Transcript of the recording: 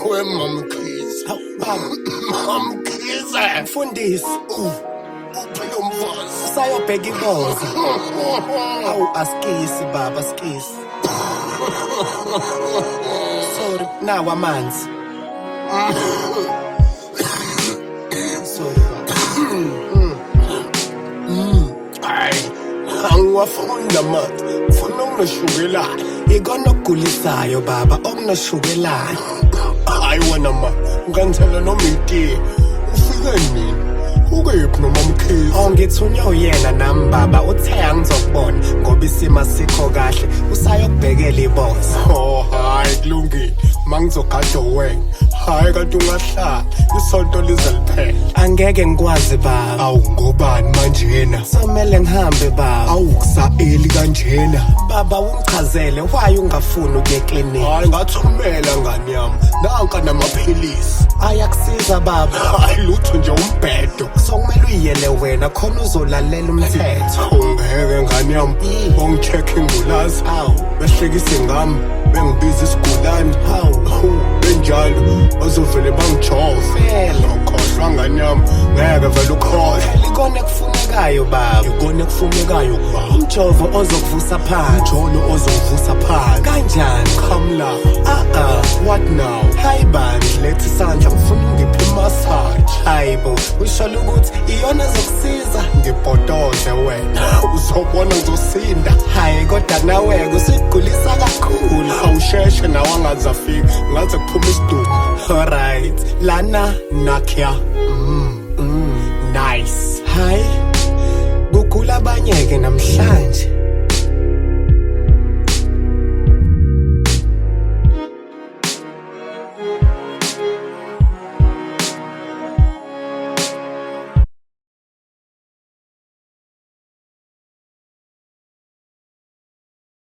Wemamkhize. Hawu baba, Mamkhize. mfundisi, Uphila umfazi. sayobheka iboza. Awu asikisi baba, asikisi. Sorry, nawa amanzi. Sorry baba. Hayi, angiwafunda manje. Ngifuna ukunashukela. Ikona okugulisayo baba, okunoshukelayo. Hayi wena ma, ngithela noma itiye. Ufike nini? Ukephi noMamkhize? Ngithunywe uyena nami baba, uthe angizokubona ngoba isimo sikho kahle, usayokubhekela iboza. Hayi kulungile. Mangizogada wena. Hayi kanti ungahlala. Isonto lize liphela. Angeke ngikwazi baba, Awu ngobani manje yena? somele ngihambe baba. Awu kusaeli kanjena. Baba ungichazele, why ungafuni ukuya eklinikhi? Hayi ngathumela ngani yami. Nanka namaphilisi. Ayakusiza baba, Hayi lutho nje umbhedo. so kumele uyiyele wena khona uzolalela umthetho. Ungeke ngani yami. Ungi-check ingulazi. Awu, Behlekise ngami. Bengibiza isigulane. hawu, Benjalo bazovele bangijove. phela. Ukhohlwa ngani yami. Ngeke vele ukhohlwe. Ikona ekufunekayo baba, Ikona ekufunekayo ukuba. umjovo ozokuvusa phansi. Umjono ozongivusa phansi. Kanjani? Come la. What now? Hayi bandla, Lethi isandla ngifuna ungiphe imassage. hayibo, usholo ukuthi iyona zokusiza. Ngibhodoze wena. Uzobona ngizosinda. Hayi kodwa nawe usigulisa kakhulu. Awusheshe nawe angaze afike. Ngaze kuphuma isidumo. Alright, lana Nakia. nice. Hayi, kugula abanye ke namhlanje.